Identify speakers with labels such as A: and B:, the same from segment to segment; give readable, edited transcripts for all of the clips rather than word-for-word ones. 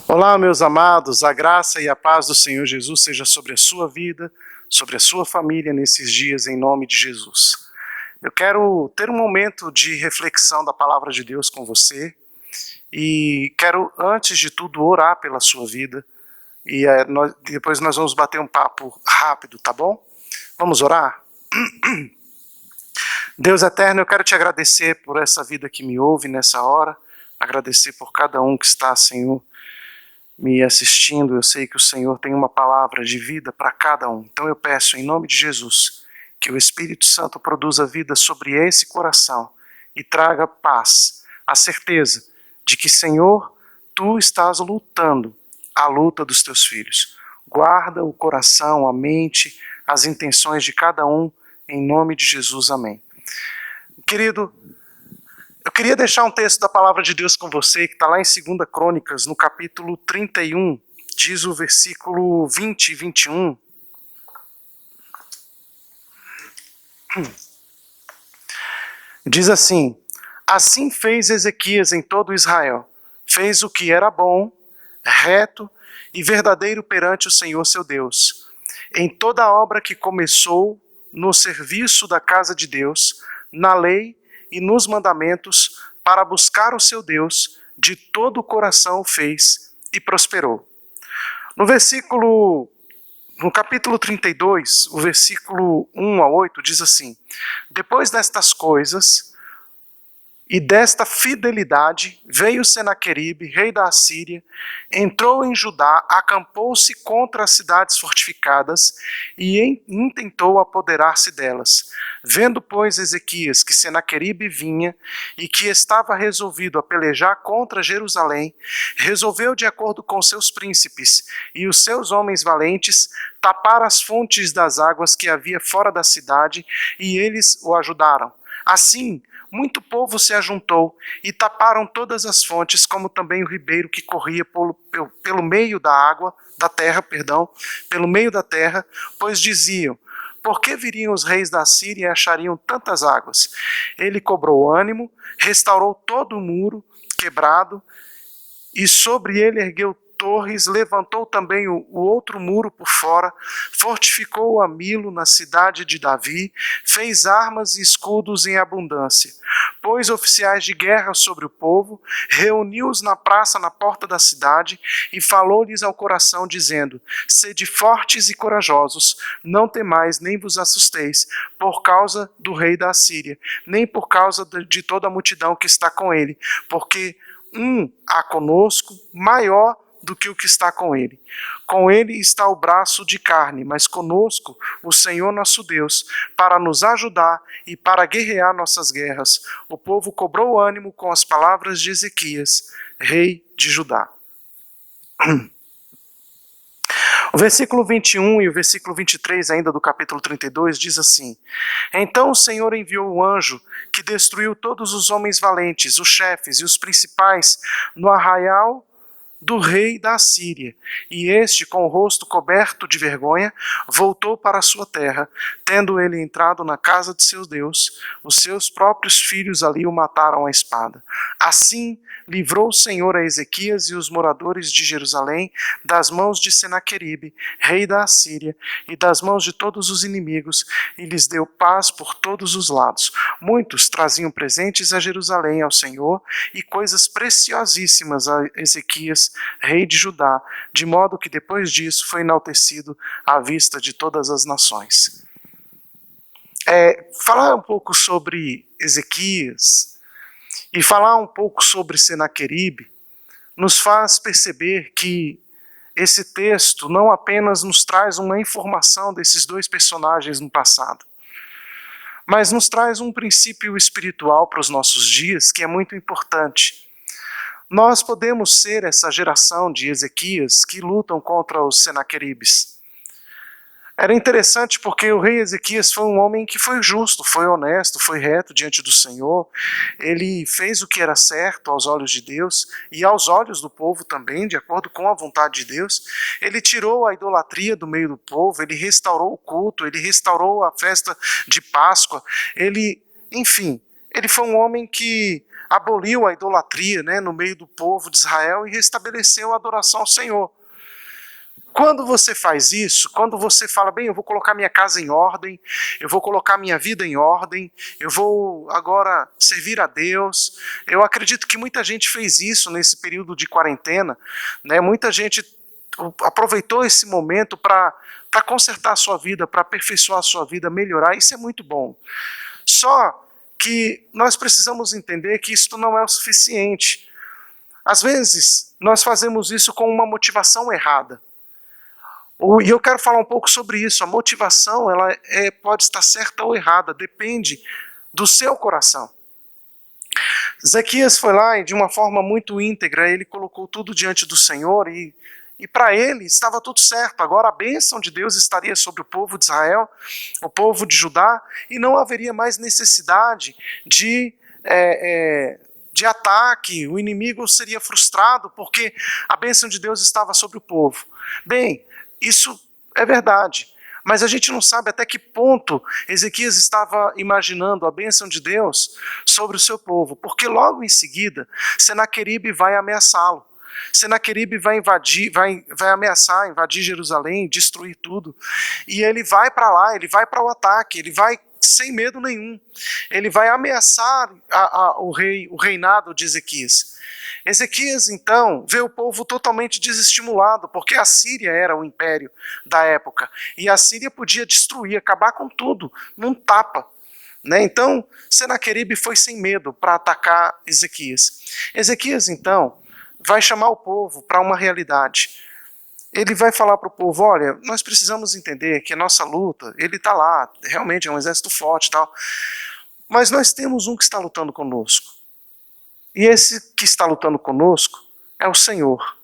A: Olá, meus amados, a graça e a paz do Senhor Jesus seja sobre a sua vida, sobre a sua família nesses dias, em nome de Jesus. Eu quero ter um momento de reflexão da palavra de Deus com você e quero, antes de tudo, orar pela sua vida e depois nós vamos bater um papo rápido, tá bom? Vamos orar? Deus eterno, eu quero te agradecer por essa vida que me ouve nessa hora, agradecer por cada um que está, Senhor, me assistindo. Eu sei que o Senhor tem uma palavra de vida para cada um. Então eu peço, em nome de Jesus, que o Espírito Santo produza vida sobre esse coração e traga paz, a certeza de que, Senhor, Tu estás lutando a luta dos Teus filhos. Guarda o coração, a mente, as intenções de cada um, em nome de Jesus. Amém. Querido, eu queria deixar um texto da palavra de Deus com você, que está lá em 2 Crônicas, no capítulo 31, diz o versículo 20 e 21. Diz assim: assim fez Ezequias em todo Israel, fez o que era bom, reto e verdadeiro perante o Senhor seu Deus. Em toda a obra que começou no serviço da casa de Deus, na lei e nos mandamentos, para buscar o seu Deus, de todo o coração o fez e prosperou. No capítulo 32, o versículo 1 a 8, diz assim: depois destas coisas e desta fidelidade, veio Senaqueribe, rei da Assíria, entrou em Judá, acampou-se contra as cidades fortificadas e intentou apoderar-se delas. Vendo, pois, Ezequias que Senaqueribe vinha e que estava resolvido a pelejar contra Jerusalém, resolveu, de acordo com seus príncipes e os seus homens valentes, tapar as fontes das águas que havia fora da cidade, e eles o ajudaram. Assim, muito povo se ajuntou e taparam todas as fontes, como também o ribeiro que corria pelo meio da terra, pois diziam: por que viriam os reis da Síria e achariam tantas águas? Ele cobrou ânimo, restaurou todo o muro quebrado e sobre ele ergueu torres, levantou também o outro muro por fora, fortificou a Milo na cidade de Davi, fez armas e escudos em abundância, pôs oficiais de guerra sobre o povo, reuniu-os na praça na porta da cidade e falou-lhes ao coração, dizendo: sede fortes e corajosos, não temais nem vos assusteis por causa do rei da Assíria, nem por causa de toda a multidão que está com ele, porque há conosco maior do que o que está com ele. Com ele está o braço de carne, mas conosco o Senhor nosso Deus, para nos ajudar e para guerrear nossas guerras. O povo cobrou ânimo com as palavras de Ezequias, rei de Judá. O versículo 21 e o versículo 23 ainda do capítulo 32 diz assim: então o Senhor enviou o anjo que destruiu todos os homens valentes, os chefes e os principais no arraial do rei da Assíria, e este, com o rosto coberto de vergonha, voltou para a sua terra. Tendo ele entrado na casa de seu Deus, os seus próprios filhos ali o mataram à espada. Assim livrou o Senhor a Ezequias e os moradores de Jerusalém das mãos de Senaqueribe, rei da Assíria, e das mãos de todos os inimigos, e lhes deu paz por todos os lados. Muitos traziam presentes a Jerusalém ao Senhor e coisas preciosíssimas a Ezequias, rei de Judá, de modo que depois disso foi enaltecido à vista de todas as nações. Falar um pouco sobre Ezequias e falar um pouco sobre Senaqueribe nos faz perceber que esse texto não apenas nos traz uma informação desses dois personagens no passado, mas nos traz um princípio espiritual para os nossos dias que é muito importante. Nós podemos ser essa geração de Ezequias que lutam contra os Senaqueribes. Era interessante porque o rei Ezequias foi um homem que foi justo, foi honesto, foi reto diante do Senhor. Ele fez o que era certo aos olhos de Deus e aos olhos do povo também, de acordo com a vontade de Deus. Ele tirou a idolatria do meio do povo, ele restaurou o culto, ele restaurou a festa de Páscoa. Ele foi um homem que aboliu a idolatria, né, no meio do povo de Israel e restabeleceu a adoração ao Senhor. Quando você faz isso, quando você fala, bem, eu vou colocar minha casa em ordem, eu vou colocar minha vida em ordem, eu vou agora servir a Deus. Eu acredito que muita gente fez isso nesse período de quarentena, né? Muita gente aproveitou esse momento para consertar a sua vida, para aperfeiçoar a sua vida, melhorar. Isso é muito bom. Só que nós precisamos entender que isso não é o suficiente. Às vezes, nós fazemos isso com uma motivação errada. E eu quero falar um pouco sobre isso. A motivação ela pode estar certa ou errada, depende do seu coração. Ezequias foi lá e de uma forma muito íntegra, ele colocou tudo diante do Senhor e para ele estava tudo certo. Agora a bênção de Deus estaria sobre o povo de Israel, o povo de Judá, e não haveria mais necessidade de ataque, o inimigo seria frustrado porque a bênção de Deus estava sobre o povo. Bem, isso é verdade, mas a gente não sabe até que ponto Ezequias estava imaginando a bênção de Deus sobre o seu povo, porque logo em seguida Senaqueribe vai ameaçá-lo. Senaqueribe vai ameaçar, invadir Jerusalém, destruir tudo, e ele vai para lá, ele vai para o ataque, ele vai sem medo nenhum, ele vai ameaçar o reinado de Ezequias. Ezequias, então, vê o povo totalmente desestimulado, porque a Síria era o império da época, e a Síria podia destruir, acabar com tudo, num tapa. Né? Então, Senaqueribe foi sem medo para atacar Ezequias. Ezequias, então, vai chamar o povo para uma realidade. Ele vai falar para o povo, olha, nós precisamos entender que a nossa luta, ele está lá, realmente é um exército forte e tal, mas nós temos um que está lutando conosco. E esse que está lutando conosco é o Senhor.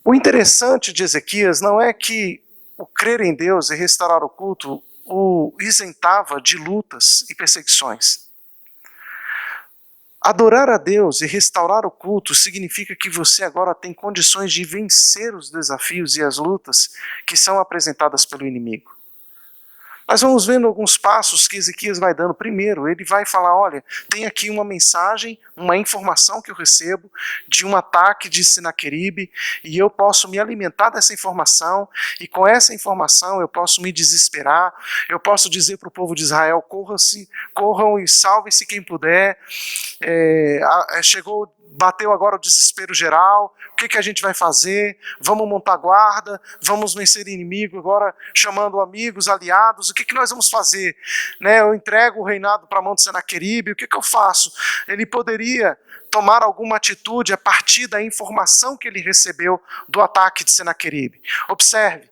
A: O interessante de Ezequias não é que o crer em Deus e restaurar o culto o isentava de lutas e perseguições. Adorar a Deus e restaurar o culto significa que você agora tem condições de vencer os desafios e as lutas que são apresentadas pelo inimigo. Nós vamos vendo alguns passos que Ezequias vai dando. Primeiro, ele vai falar, olha, tem aqui uma mensagem, uma informação que eu recebo de um ataque de Senaqueribe, e eu posso me alimentar dessa informação, e com essa informação eu posso me desesperar, eu posso dizer para o povo de Israel, corram e salve-se quem puder, bateu agora o desespero geral, o que a gente vai fazer? Vamos montar guarda, vamos vencer o inimigo, agora chamando amigos, aliados, o que nós vamos fazer? Né, eu entrego o reinado para a mão de Senaqueribe, o que eu faço? Ele poderia tomar alguma atitude a partir da informação que ele recebeu do ataque de Senaqueribe. Observe,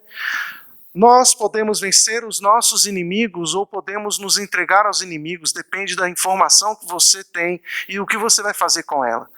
A: nós podemos vencer os nossos inimigos ou podemos nos entregar aos inimigos, depende da informação que você tem e o que você vai fazer com ela.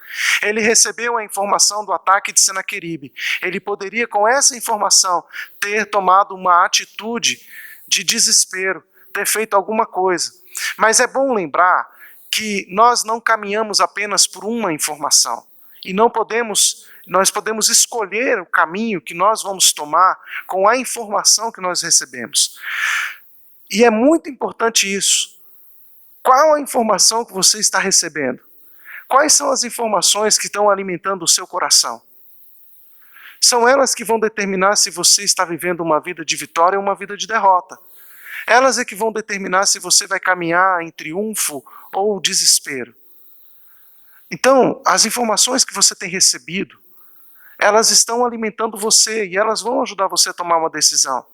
A: Ele recebeu a informação do ataque de Senaqueribe. Ele poderia, com essa informação, ter tomado uma atitude de desespero, ter feito alguma coisa. Mas é bom lembrar que nós não caminhamos apenas por uma informação. E nós podemos escolher o caminho que nós vamos tomar com a informação que nós recebemos. E é muito importante isso. Qual a informação que você está recebendo? Quais são as informações que estão alimentando o seu coração? São elas que vão determinar se você está vivendo uma vida de vitória ou uma vida de derrota. Elas é que vão determinar se você vai caminhar em triunfo ou desespero. Então, as informações que você tem recebido, elas estão alimentando você e elas vão ajudar você a tomar uma decisão.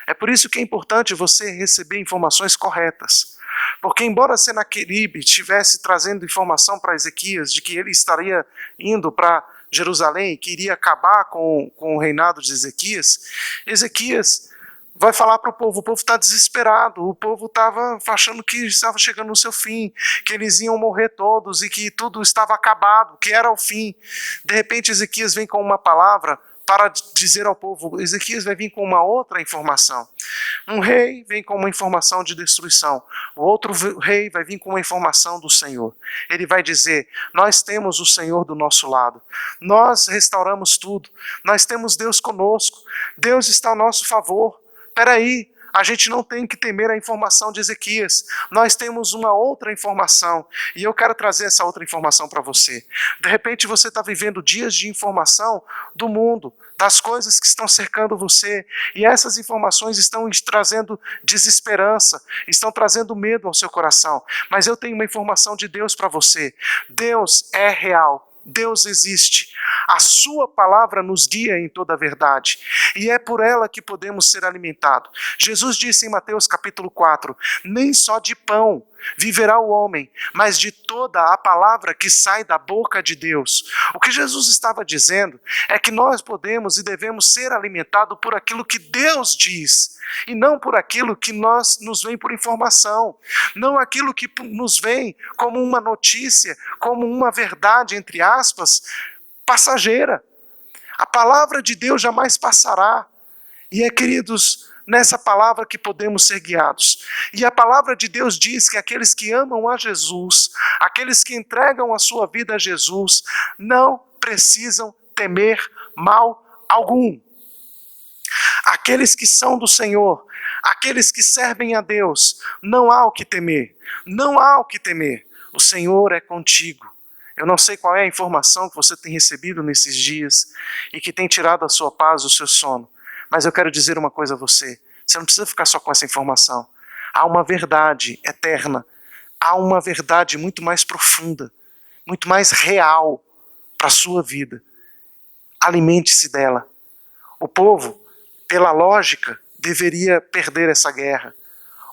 A: É por isso que é importante você receber informações corretas. Porque embora Senaqueribe estivesse trazendo informação para Ezequias de que ele estaria indo para Jerusalém, que iria acabar com o reinado de Ezequias, Ezequias vai falar para o povo está desesperado, o povo estava achando que estava chegando no seu fim, que eles iam morrer todos e que tudo estava acabado, que era o fim. De repente Ezequias vem com uma palavra para dizer ao povo, Ezequias vai vir com uma outra informação. Um rei vem com uma informação de destruição, o outro rei vai vir com uma informação do Senhor. Ele vai dizer, nós temos o Senhor do nosso lado, nós restauramos tudo, nós temos Deus conosco, Deus está a nosso favor. Espera aí, A gente não tem que temer a informação de Ezequias. Nós temos uma outra informação. E eu quero trazer essa outra informação para você. De repente você está vivendo dias de informação do mundo, das coisas que estão cercando você. E essas informações estão trazendo desesperança, estão trazendo medo ao seu coração. Mas eu tenho uma informação de Deus para você. Deus é real. Deus existe. A sua palavra nos guia em toda a verdade. E é por ela que podemos ser alimentados. Jesus disse em Mateus capítulo 4, nem só de pão viverá o homem, mas de toda a palavra que sai da boca de Deus. O que Jesus estava dizendo é que nós podemos e devemos ser alimentados por aquilo que Deus diz, e não por aquilo que nos vem por informação, não aquilo que nos vem como uma notícia, como uma verdade, entre aspas, passageira. A palavra de Deus jamais passará. E queridos, nessa palavra que podemos ser guiados. E a palavra de Deus diz que aqueles que amam a Jesus, aqueles que entregam a sua vida a Jesus, não precisam temer mal algum. Aqueles que são do Senhor, aqueles que servem a Deus, não há o que temer, não há o que temer. O Senhor é contigo. Eu não sei qual é a informação que você tem recebido nesses dias e que tem tirado a sua paz, o seu sono. Mas eu quero dizer uma coisa a você. Você não precisa ficar só com essa informação. Há uma verdade eterna. Há uma verdade muito mais profunda, muito mais real para a sua vida. Alimente-se dela. O povo, pela lógica, deveria perder essa guerra.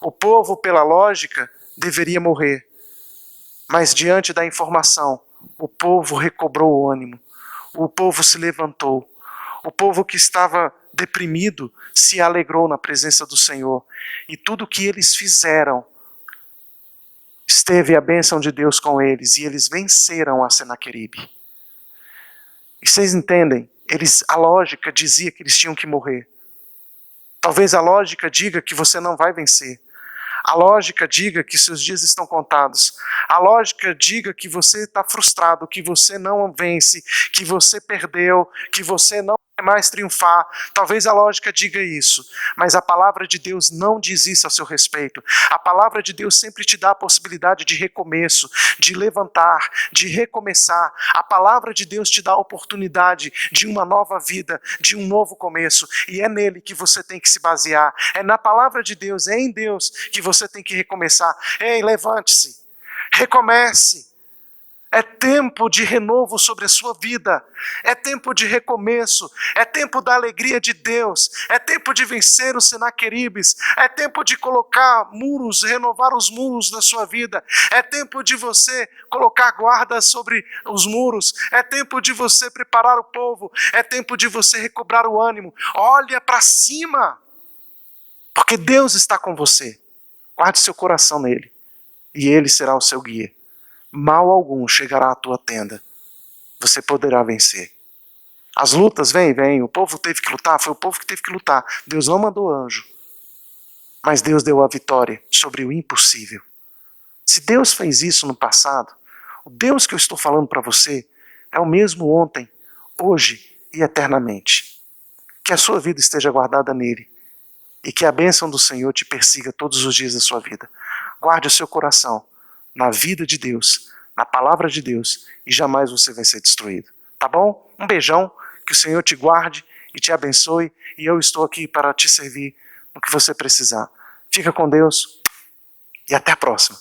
A: O povo, pela lógica, deveria morrer. Mas diante da informação, o povo recobrou o ânimo. O povo se levantou. O povo que estava deprimido se alegrou na presença do Senhor. E tudo o que eles fizeram, esteve a bênção de Deus com eles. E eles venceram a Senaqueribe. E vocês entendem? A lógica dizia que eles tinham que morrer. Talvez a lógica diga que você não vai vencer. A lógica diga que seus dias estão contados. A lógica diga que você está frustrado, que você não vence, que você perdeu, que você não vai mais triunfar. Talvez a lógica diga isso, mas a palavra de Deus não diz isso a seu respeito. A palavra de Deus sempre te dá a possibilidade de recomeço, de levantar, de recomeçar. A palavra de Deus te dá a oportunidade de uma nova vida, de um novo começo, e é nele que você tem que se basear. É na palavra de Deus, é em Deus que você tem que recomeçar. Ei, levante-se, recomece. É tempo de renovo sobre a sua vida. É tempo de recomeço. É tempo da alegria de Deus. É tempo de vencer os Senaqueribes. É tempo de colocar muros, renovar os muros da sua vida. É tempo de você colocar guardas sobre os muros. É tempo de você preparar o povo. É tempo de você recobrar o ânimo. Olha para cima, porque Deus está com você. Guarde seu coração nele, e ele será o seu guia. Mal algum chegará à tua tenda. Você poderá vencer. As lutas vêm. O povo teve que lutar, foi o povo que teve que lutar. Deus não mandou anjo. Mas Deus deu a vitória sobre o impossível. Se Deus fez isso no passado, o Deus que eu estou falando para você é o mesmo ontem, hoje e eternamente. Que a sua vida esteja guardada nele. E que a bênção do Senhor te persiga todos os dias da sua vida. Guarde o seu coração na vida de Deus, na palavra de Deus, e jamais você vai ser destruído. Tá bom? Um beijão, que o Senhor te guarde e te abençoe, e eu estou aqui para te servir no que você precisar. Fica com Deus e até a próxima.